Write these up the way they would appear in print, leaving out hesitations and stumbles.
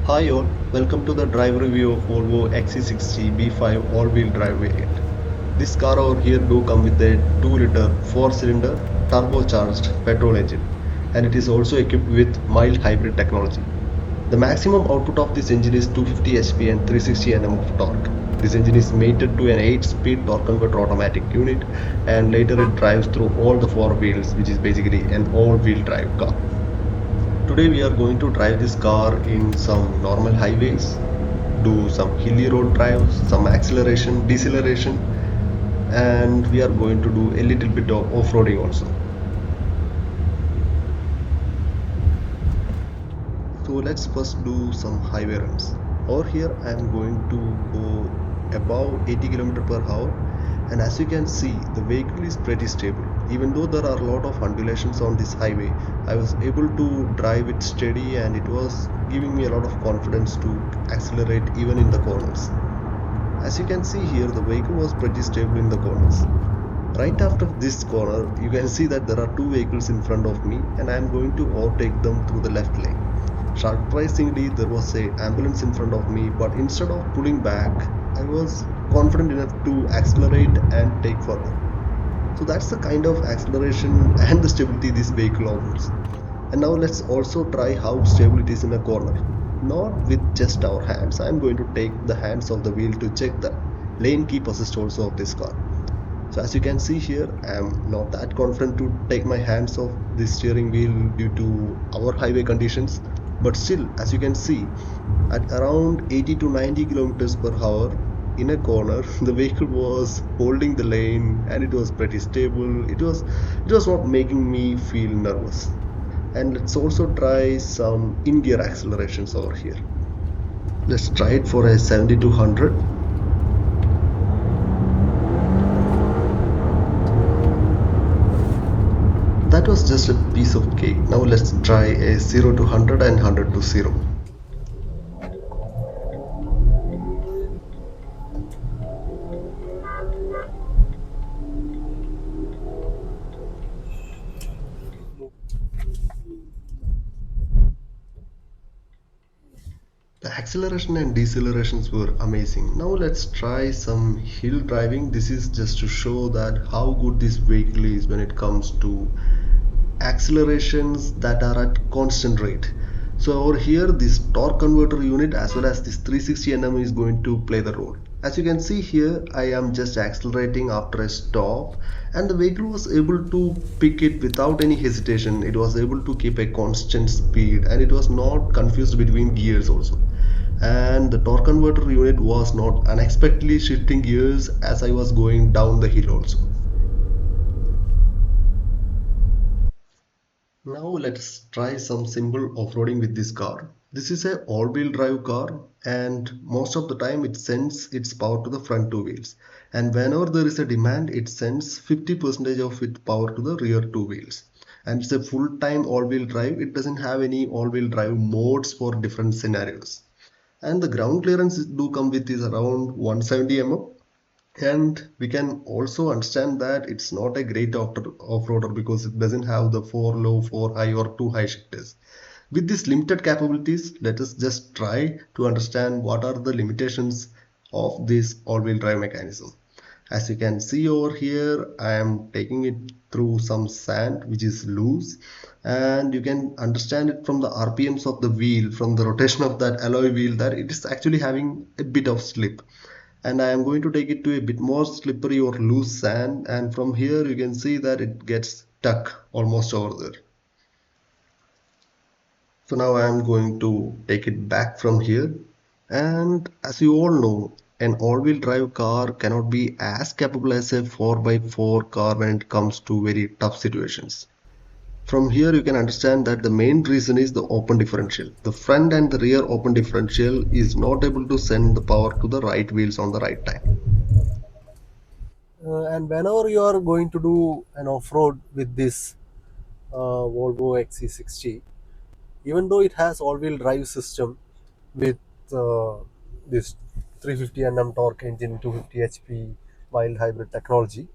Hi all, welcome to the drive review of Volvo XC60 B5 all-wheel drive variant. This car over here do come with a 2-liter 4-cylinder turbocharged petrol engine, and it is also equipped with mild hybrid technology. The maximum output of this engine is 250 HP and 360 Nm of torque. This engine is mated to an 8-speed torque converter automatic unit, and later it drives through all the four wheels, which is basically an all-wheel drive car. Today we are going to drive this car in some normal highways, do some hilly road drives, some acceleration, deceleration, and we are going to do a little bit of off-roading also. So let's first do some highway runs. Over here I am going to go above 80 km per hour, and as you can see the vehicle is pretty stable. Even though there are a lot of undulations on this highway, I was able to drive it steady and it was giving me a lot of confidence to accelerate even in the corners. As you can see here, the vehicle was pretty stable in the corners. Right after this corner, you can see that there are two vehicles in front of me and I am going to overtake them through the left lane. Surprisingly, there was a ambulance in front of me, but instead of pulling back, I was confident enough to accelerate and take further. So that's the kind of acceleration and the stability this vehicle offers. And now let's also try how stable it is in a corner. Not with just our hands. I'm going to take the hands of the wheel to check the lane keep assist also of this car. So as you can see here, I am not that confident to take my hands off the steering wheel due to our highway conditions. But still, as you can see, at around 80 to 90 kilometers per hour in a corner, the vehicle was holding the lane and it was pretty stable. It was not making me feel nervous. And let's also try some in-gear accelerations over here. Let's try it for a 70 to 100. That was just a piece of cake. Now let's try a 0 to 100 and 100 to 0. The acceleration and decelerations were amazing. Now let's try some hill driving. This is just to show that how good this vehicle is when it comes to accelerations that are at constant rate. So over here this torque converter unit as well as this 360 Nm is going to play the role. As you can see here, I am just accelerating after a stop and the vehicle was able to pick it without any hesitation. It was able to keep a constant speed and it was not confused between gears also. And the torque converter unit was not unexpectedly shifting gears as I was going down the hill also. Now let's try some simple off-roading with this car. This is a all-wheel drive car and most of the time it sends its power to the front two wheels. And whenever there is a demand, it sends 50% of its power to the rear two wheels. And it's a full-time all-wheel drive. It doesn't have any all-wheel drive modes for different scenarios. And the ground clearance do come with is around 170 mm, and we can also understand that it's not a great off-roader because it doesn't have the 4 low, 4 high or 2 high shifters. With these limited capabilities, let us just try to understand what are the limitations of this all-wheel drive mechanism. As you can see over here, I am taking it through some sand which is loose, and you can understand it from the RPMs of the wheel, from the rotation of that alloy wheel, that it is actually having a bit of slip. And I am going to take it to a bit more slippery or loose sand, and from here you can see that it gets stuck almost over there. So now I am going to take it back from here, and as you all know, an all-wheel drive car cannot be as capable as a 4x4 car when it comes to very tough situations. From here you can understand that the main reason is the open differential. The front and the rear open differential is not able to send the power to the right wheels on the right time. And whenever you are going to do an off-road with this Volvo XC60, even though it has all-wheel drive system with uh, this 350 Nm torque engine, 250 HP mild hybrid technology,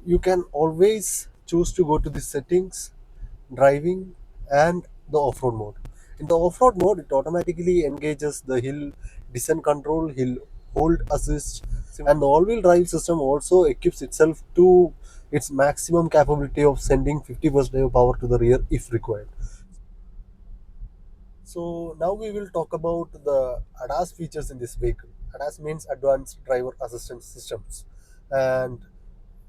you can always choose to go to the settings, driving, and the off-road mode. In the off-road mode, it automatically engages the hill descent control, hill hold assist, and the all-wheel drive system also equips itself to its maximum capability of sending 50% of power to the rear if required. So now we will talk about the ADAS features in this vehicle. ADAS means Advanced Driver Assistance Systems, and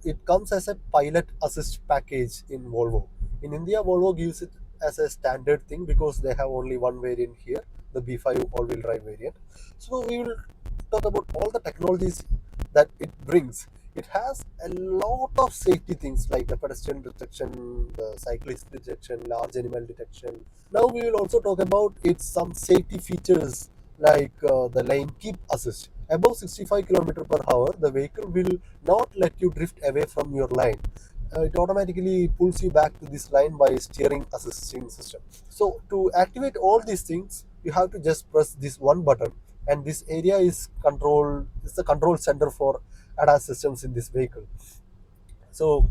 it comes as a pilot assist package in Volvo. In India, Volvo gives it as a standard thing because they have only one variant here, the B5 all-wheel drive variant. So we will talk about all the technologies that it brings. It has a lot of safety things like the pedestrian detection, the cyclist detection, large animal detection. Now we will also talk about its some safety features like the lane keep assist. Above 65 km per hour, the vehicle will not let you drift away from your line. It automatically pulls you back to this line by steering assisting system. So to activate all these things, you have to just press this one button, and this area is control. It's the control center for ADAS systems in this vehicle. So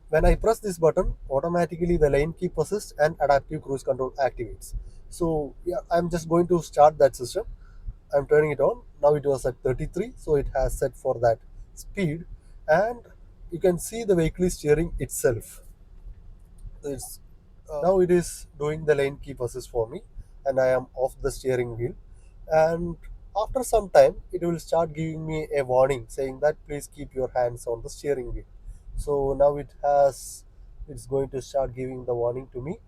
when I press this button, automatically the lane keep assist and adaptive cruise control activates. So yeah, I'm just going to start that system. I'm turning it on. Now it was at 33, so it has set for that speed, and you can see the vehicle is steering itself. It's Now it is doing the lane keep assist for me, and I am off the steering wheel. And after some time, it will start giving me a warning saying that please keep your hands on the steering wheel. So now it's going to start giving the warning to me.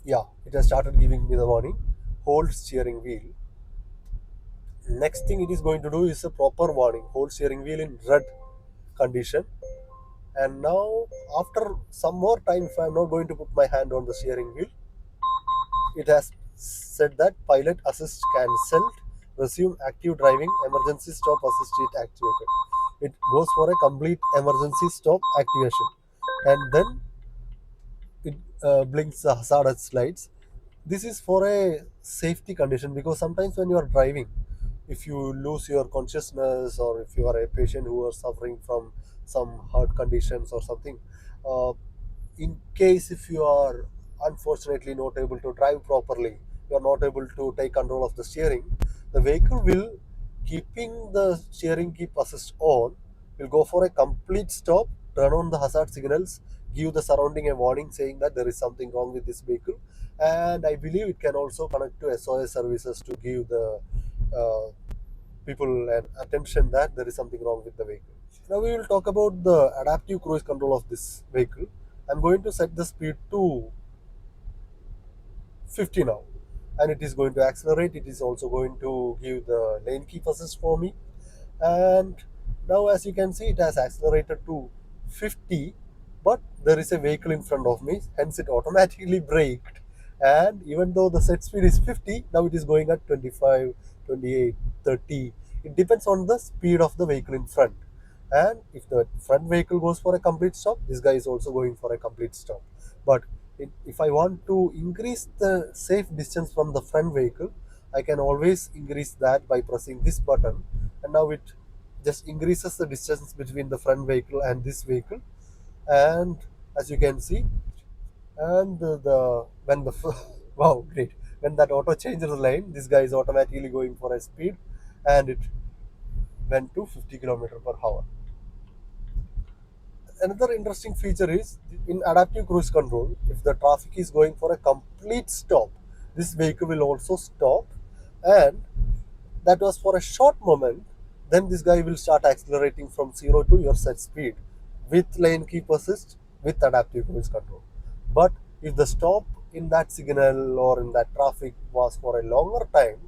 Yeah, it has started giving me the warning. Hold steering wheel. Next thing it is going to do is a proper warning. Hold steering wheel in red condition. And now, after some more time, if I'm not going to put my hand on the steering wheel, it has said that pilot assist cancelled, resume active driving, emergency stop assist is activated. It goes for a complete emergency stop activation, and then it blinks the hazardous lights. This is for a safety condition because sometimes when you are driving, if you lose your consciousness or if you are a patient who are suffering from some heart conditions or something, uh, in case if you are unfortunately not able to drive properly, you are not able to take control of the steering, the vehicle will, keeping the steering keep assist on, will go for a complete stop, turn on the hazard signals, give the surrounding a warning saying that there is something wrong with this vehicle, and I believe it can also connect to SOS services to give the uh, people an attention that there is something wrong with the vehicle. Now we will talk about the adaptive cruise control of this vehicle. I'm going to set the speed to 50 now, and it is going to accelerate. It is also going to give the lane keep assist for me, and now as you can see it has accelerated to 50, but there is a vehicle in front of me, hence it automatically braked, and even though the set speed is 50, now it is going at 25, 28, 30. It depends on the speed of the vehicle in front, and if the front vehicle goes for a complete stop, this guy is also going for a complete stop. But if I want to increase the safe distance from the front vehicle, I can always increase that by pressing this button, and now it just increases the distance between the front vehicle and this vehicle. And as you can see, and the when the wow, great, when that auto changes the lane, this guy is automatically going for a speed, and it went to 50 kilometer per hour. Another interesting feature is in adaptive cruise control, if the traffic is going for a complete stop, this vehicle will also stop, and that was for a short moment. Then this guy will start accelerating from 0 to your set speed with lane keep assist with adaptive cruise control. But if the stop in that signal or in that traffic was for a longer time,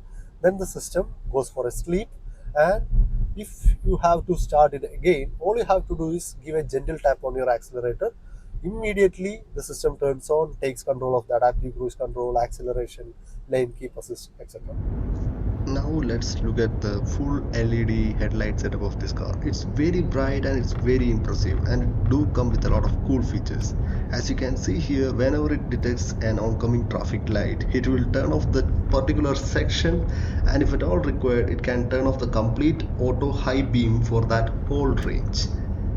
then the system goes for a sleep, and if you have to start it again, all you have to do is give a gentle tap on your accelerator. Immediately the system turns on, takes control of the adaptive cruise control, acceleration, lane keep assist, etc. Now let's look at the full LED headlight setup of this car. It's very bright and it's very impressive, and it do come with a lot of cool features. As you can see here, whenever it detects an oncoming traffic light, it will turn off the particular section, and if at all required, it can turn off the complete auto high beam for that whole range.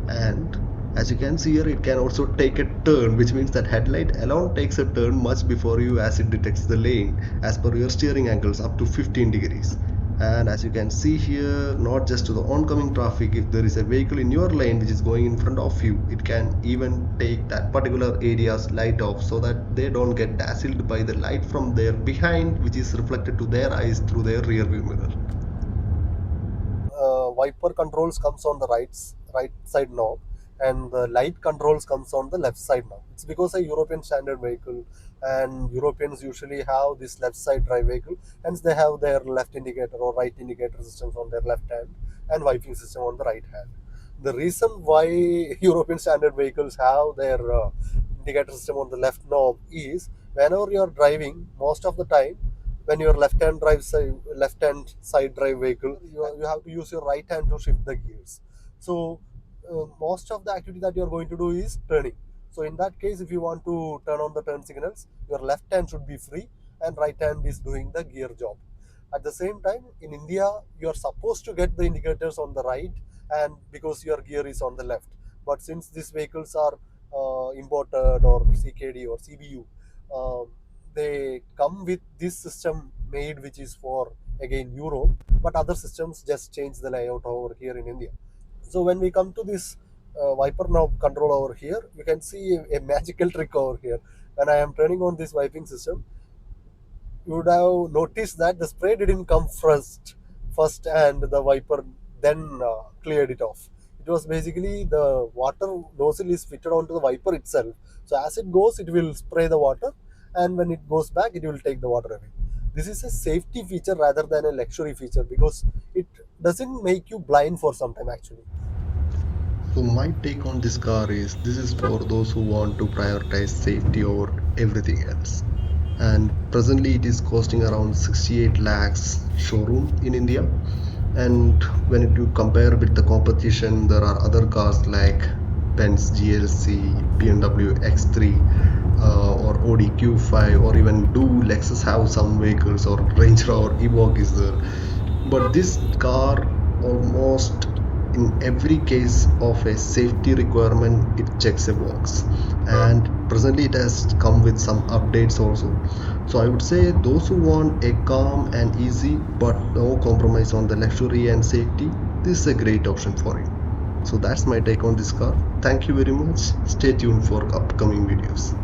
And As you can see here, it can also take a turn, which means that headlight alone takes a turn much before you as it detects the lane as per your steering angles up to 15 degrees. And as you can see here, not just to the oncoming traffic, if there is a vehicle in your lane which is going in front of you, it can even take that particular area's light off so that they don't get dazzled by the light from their behind, which is reflected to their eyes through their rear view mirror. Wiper controls comes on the right side knob, and the light controls comes on the left side knob. It's because a European standard vehicle, and Europeans usually have this left side drive vehicle, hence they have their left indicator or right indicator systems on their left hand and wiping system on the right hand. The reason why European standard vehicles have their indicator system on the left knob is whenever you are driving, most of the time when your left hand side drive vehicle, you have to use your right hand to shift the gears. So most of the activity that you are going to do is turning. So in that case, if you want to turn on the turn signals, your left hand should be free and right hand is doing the gear job. At the same time, in India, you are supposed to get the indicators on the right, and because your gear is on the left. But since these vehicles are imported or CKD or CBU, um, they come with this system made which is for again Europe, but other systems just change the layout over here in India. So when we come to this wiper knob control over here, you can see a magical trick over here. When I am turning on this wiping system, you would have noticed that the spray didn't come first, and the wiper then cleared it off. It was basically the water nozzle is fitted onto the wiper itself. So as it goes, it will spray the water, and when it goes back, it will take the water away. This is a safety feature rather than a luxury feature because it doesn't make you blind for some time actually. So my take on this car is this is for those who want to prioritize safety over everything else. And presently it is costing around 68 lakhs showroom in India. And when you compare with the competition, there are other cars like Benz GLC, BMW X3, or Audi Q5, or even do Lexus have some vehicles, or Range Rover Evoque is there. But this car, almost in every case of a safety requirement, it checks a box. And presently it has come with some updates also. So I would say those who want a calm and easy but no compromise on the luxury and safety, this is a great option for you. So that's my take on this car. Thank you very much. Stay tuned for upcoming videos.